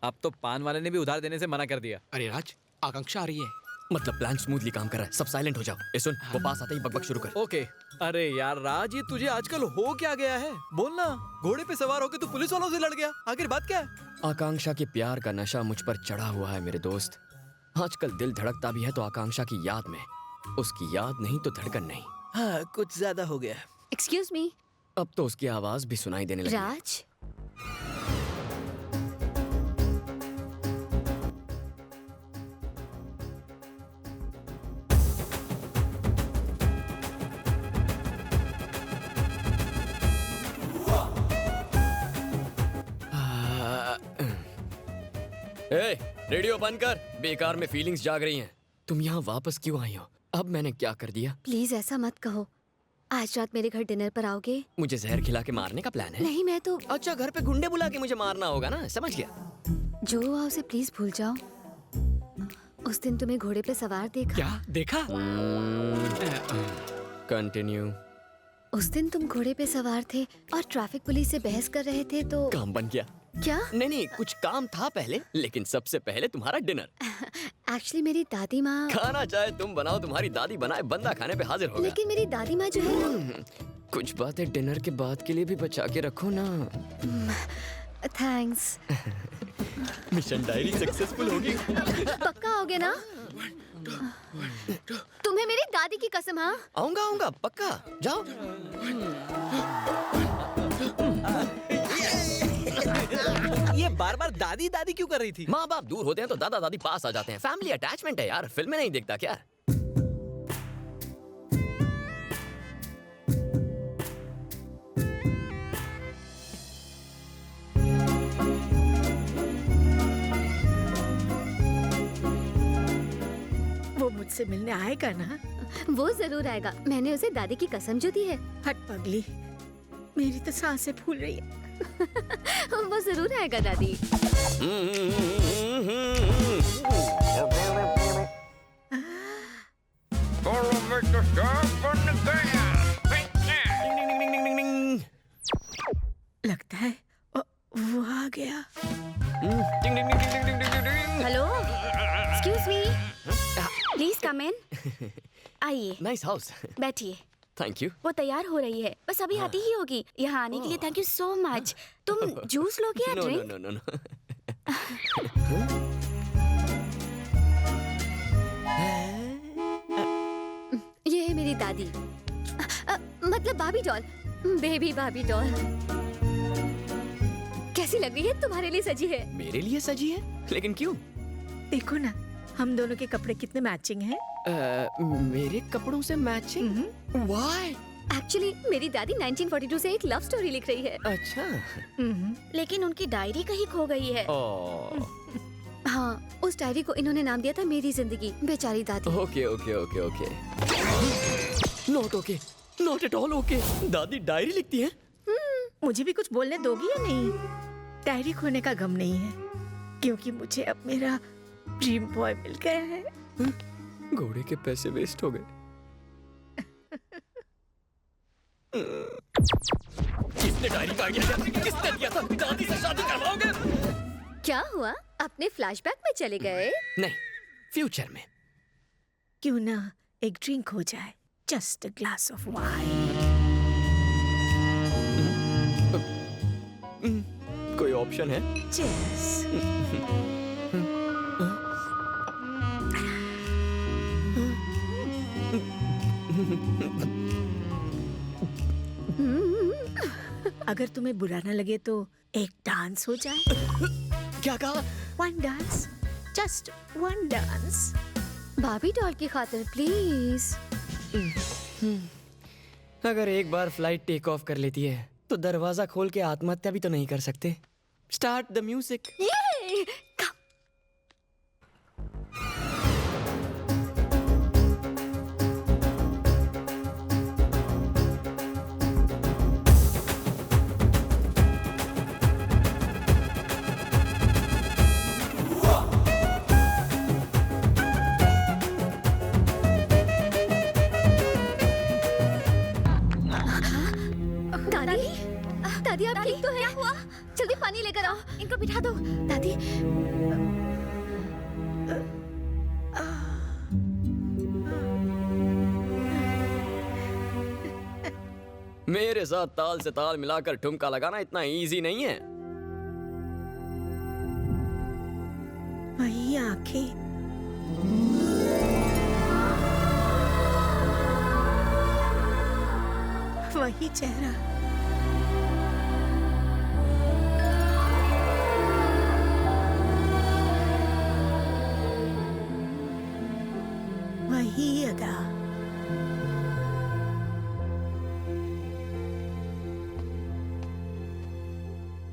अब तो पान वाले ने भी उधार देने से मना कर दिया। अरे राज, आकांक्षा आ रही है। मतलब प्लान स्मूथली काम कर रहा है, सब साइलेंट हो जाओ। ए सुन, वो पास आते ही बकबक शुरू कर। ओके। अरे यार राज, ये तुझे आजकल हो क्या गया है? बोलना। घोड़े पे सवार होके तू पुलिस वालों से लड़ गया, आखिर बात क्या है? आकांक्षा के प्यार का नशा मुझ पर चढ़ा हुआ है मेरे दोस्त। आजकल दिल धड़कता भी है तो आकांक्षा की याद में। उसकी याद नहीं तो धड़कन नहीं। हाँ, कुछ ज्यादा हो गया। Excuse me. अब तो उसकी आवाज भी सुनाई देने लगी। राज, ए, रेडियो बंद कर। बेकार में फीलिंग्स जाग रही हैं। तुम यहाँ वापस क्यों आई हो? अब मैंने क्या कर दिया? प्लीज ऐसा मत कहो। आज रात मेरे घर डिनर पर आओगे? मुझे जहर खिला के मारने का प्लान है? नहीं, मैं तो अच्छा, घर पे गुंडे बुला के मुझे मारना होगा ना, समझ गया। जो हुआ उसे प्लीज भूल जाओ। उस दिन तुम्हें घोड़े पे सवार देखा। क्या देखा? कंटिन्यू। उस दिन तुम घोड़े पे सवार थे और ट्रैफिक पुलिस से बहस कर रहे थे तो काम बन गया। क्या? नहीं, कुछ काम था पहले, लेकिन सबसे पहले तुम्हारा डिनर। एक्चुअली मेरी दादी माँ। खाना चाहे तुम बनाओ, तुम्हारी दादी बनाए, बंदा खाने पे हाजिर होगा। लेकिन मेरी दादी माँ जो है कुछ बातें डिनर के बाद के लिए भी बचा के रखो ना। थैंक्स। मिशन डायरी सक्सेसफुल होगी। पक्का आओगे ना? तुम्हें मेरी दादी की कसम। हाँ, आऊंगा पक्का। जाओ। ये बार बार दादी दादी क्यों कर रही थी? माँ बाप दूर होते हैं तो दादा दादी पास आ जाते हैं। फैमिली अटैचमेंट है यार, फिल्में नहीं देखता क्या? वो मुझसे मिलने आएगा ना? वो जरूर आएगा। मैंने उसे दादी की कसम जो दी है। हट पगली, मेरी तो सांसें फूल रही है। वो जरूर आएगा दादी। लगता है वो आ गया। Hello, excuse me, please come in. आइए, नाइस हाउस। बैठिए। Thank you. वो तैयार हो रही है, बस अभी आती ही होगी। यहाँ आने के लिए थैंक यू सो मच। तुम जूस लोगे या no drink? No no no. ये है मेरी दादी, मतलब भाभी डॉल, बेबी भाभी डॉल। कैसी लग रही है? तुम्हारे लिए सजी है। मेरे लिए सजी है? लेकिन क्यों? देखो ना, हम दोनों के कपड़े कितने मैचिंग हैं। मेरे कपड़ों से मैचिंग? व्हाई? एक्चुअली मेरी दादी 1942 से एक लव स्टोरी लिख रही है। अच्छा। लेकिन उनकी डायरी कहीं खो गई है। ओह। हाँ, उस डायरी को इन्होंने नाम दिया था मेरी जिंदगी। बेचारी दादी। Okay. Not okay, not at all okay. दादी डायरी लिखती है? मुझे भी कुछ बोलने दोगी या नहीं? डायरी खोने का गम नहीं है, क्योंकि मुझे अब मेरा ड्रीम बॉय मिल गया है। घोड़े के पैसे वेस्ट हो गए। किसने डायरी का आइडिया दिया? किसने दिया था? दादी से शादी करवाओगे? क्या हुआ? अपने फ्लैशबैक में चले गए? नहीं, फ्यूचर में। क्यों ना एक ड्रिंक हो जाए? Just a glass of wine. कोई ऑप्शन है? Cheers. अगर तुम्हें बुरा न लगे तो एक डांस हो जाए। क्या कहा? One dance, just one dance. भाभी डॉल की खातिर प्लीज। अगर एक बार फ्लाइट टेक ऑफ कर लेती है तो दरवाजा खोल के आत्महत्या भी तो नहीं कर सकते। Start the music. दादी, दादी आप ठीक तो है? क्या हुआ? जल्दी पानी लेकर आओ, इनको बिठा दो। दादी मेरे साथ ताल से ताल मिलाकर ठुमका लगाना इतना इजी नहीं है। वही आंखें, वही चेहरा, वही अदा।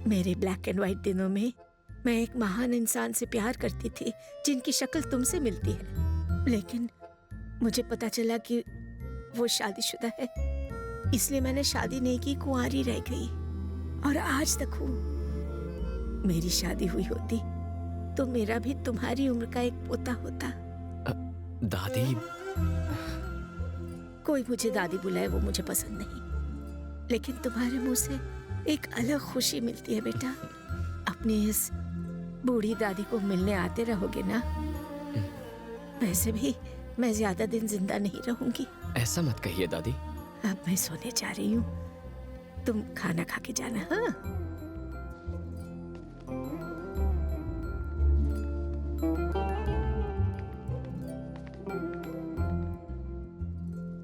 मेरे ब्लैक एंड व्हाइट दिनों में मैं एक महान इंसान से प्यार करती थी जिनकी शक्ल तुमसे मिलती है, लेकिन मुझे पता चला कि वो शादीशुदा है, इसलिए मैंने शादी नहीं की, कुंवारी रह गई। और आज तक हूँ। मेरी शादी हुई होती तो मेरा भी तुम्हारी उम्र का एक पोता होता। दादी, कोई मुझे दादी बुलाए वो मुझे पसंद नहीं, लेकिन तुम्हारे मुंह से एक अलग खुशी मिलती है बेटा। अपनी इस बूढ़ी दादी को मिलने आते रहोगे ना? वैसे भी मैं ज्यादा दिन जिंदा नहीं रहूंगी। ऐसा मत कहिए दादी। अब मैं सोने जा रही हूँ, तुम खाना खा के जाना। हाँ,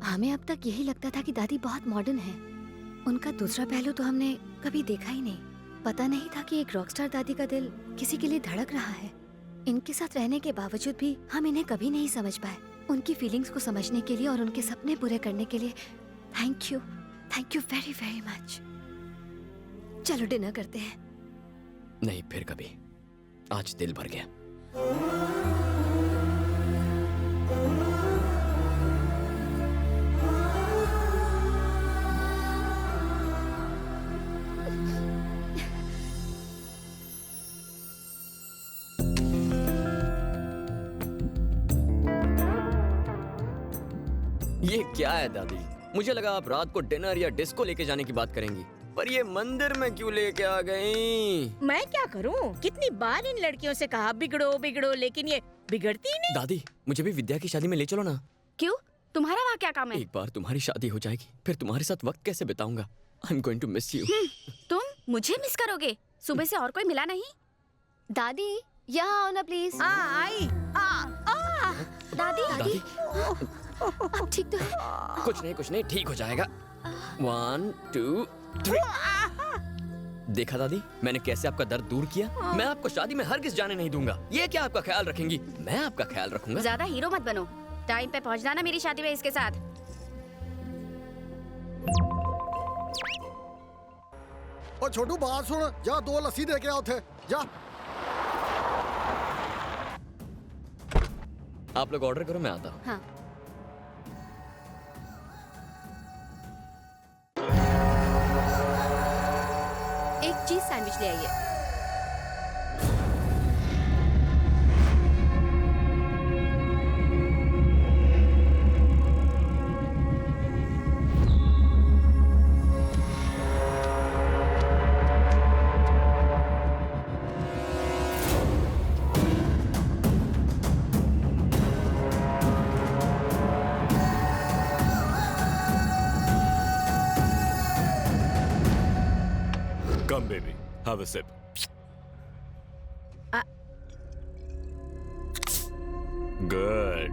हमें अब तक यही लगता था कि दादी बहुत मॉडर्न है। उनका दूसरा पहलू तो हमने कभी देखा ही नहीं। पता नहीं था कि एक रॉकस्टार दादी का दिल किसी के लिए धड़क रहा है। इनके साथ रहने के बावजूद भी हम इन्हें कभी नहीं समझ पाए। उनकी फीलिंग्स को समझने के लिए और उनके सपने पूरे करने के लिए thank you very very much. चलो डिनर करते हैं। नहीं, फिर कभी। आज दिल भर गया। ये क्या है दादी? मुझे लगा आप रात को डिनर या डिस्को लेके जाने की बात करेंगी, पर ये मंदिर में क्यों लेके आ गई? मैं क्या करूं? कितनी बार इन लड़कियों से कहा बिगड़ो बिगड़ो, लेकिन ये बिगड़ती ही नहीं। दादी, मुझे भी विद्या की शादी में ले चलो ना। क्यों? तुम्हारा वहाँ क्या काम है? एक बार तुम्हारी शादी हो जाएगी, फिर तुम्हारे साथ वक्त कैसे बिताऊंगा? I am going to miss you. तुम मुझे मिस करोगे? सुबह से और कोई मिला नहीं? दादी यहाँ आओ ना प्लीज। आई। दादी अब ठीक तो है? कुछ नहीं, ठीक हो जाएगा। 1 2 3। देखा दादी, मैंने कैसे आपका दर्द दूर किया। मैं आपको शादी में हरगिज़ जाने नहीं दूंगा। ये क्या आपका ख्याल रखेंगी? मैं आपका ख्याल रखूंगा। ज्यादा हीरो मत बनो। टाइम पे पहुंचना ना मेरी शादी में इसके साथ। और छोटू बात सुन, जा 2 लस्सी दे के आओ थे, जा। आप लोग ऑर्डर करो, मैं आता हूँ। हाँ। एक चीज सैंडविच ले आइए। Come, baby. Have a sip. Good.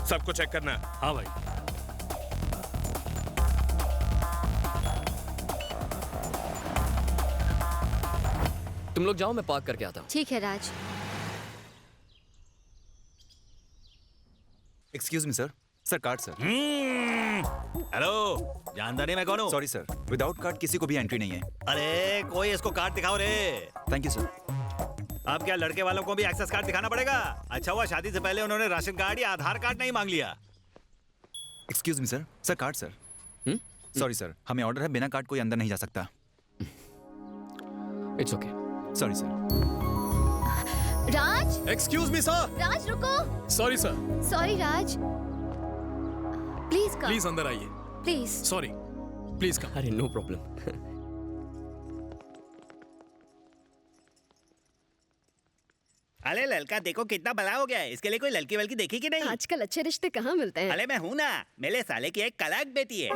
सबको चेक करना है। हाँ भाई। तुम लोग जाओ, मैं पार्क करके आता हूँ। ठीक है Raj. Excuse me sir, card sir. Hello, जानता नहीं मैं कौन हूँ? सॉरी सर, विदाउट कार्ड किसी को भी एंट्री नहीं है। अरे कोई इसको कार्ड दिखाओ रे। Thank you sir. अब क्या लड़के वालों को भी एक्सेस कार्ड दिखाना पड़ेगा? अच्छा हुआ शादी से पहले उन्होंने राशन कार्ड या आधार कार्ड नहीं मांग लिया। Excuse me sir, card sir. Sorry sir, हमें ऑर्डर है, बिना कार्ड कोई अंदर नहीं जा सकता। It's okay. Sorry sir. Raj, excuse me sir. Raj रुको। Sorry sir, sorry Raj, please come. Please अंदर आइए। प्लीज। Sorry, please come. अरे नो प्रॉब्लम। अरे लड़का देखो कितना बड़ा हो गया है, इसके लिए कोई लड़की वलकी देखी कि नहीं? आजकल अच्छे रिश्ते कहाँ मिलते हैं? अरे मैं हूँ ना, मेरे साले की एक कलाक बेटी है।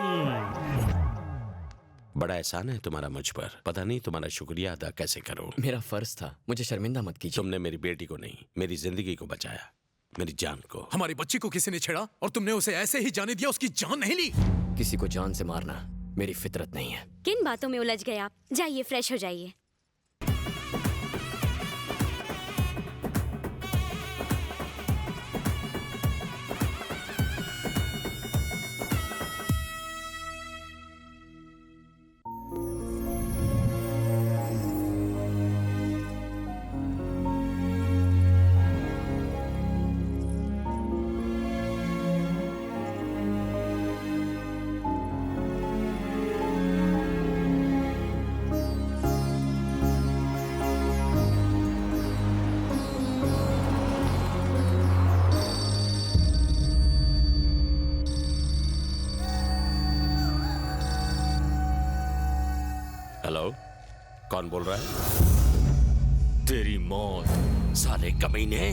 बड़ा एहसान है तुम्हारा मुझ पर, पता नहीं तुम्हारा शुक्रिया अदा कैसे करूं। मेरा फर्ज था, मुझे शर्मिंदा मत कीजिए। तुमने मेरी बेटी को नहीं, मेरी जिंदगी को बचाया, मेरी जान को। हमारी बच्ची को किसी ने छेड़ा और तुमने उसे ऐसे ही जाने दिया, उसकी जान नहीं ली। किसी को जान से मारना मेरी फितरत नहीं है। किन बातों में उलझ गए आप? जाइए फ्रेश हो जाइए। हेलो, कौन बोल रहा है? तेरी मौत। साले कमीने।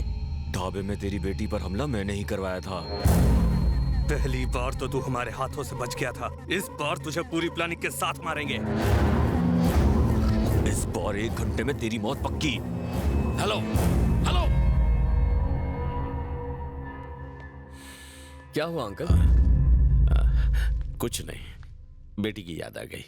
ढाबे में तेरी बेटी पर हमला मैंने ही करवाया था। पहली बार तो तू हमारे हाथों से बच गया था, इस बार तुझे पूरी प्लानिंग के साथ मारेंगे। इस बार 1 घंटे में तेरी मौत पक्की। Hello, hello. क्या हुआ अंकल? कुछ नहीं, बेटी की याद आ गई।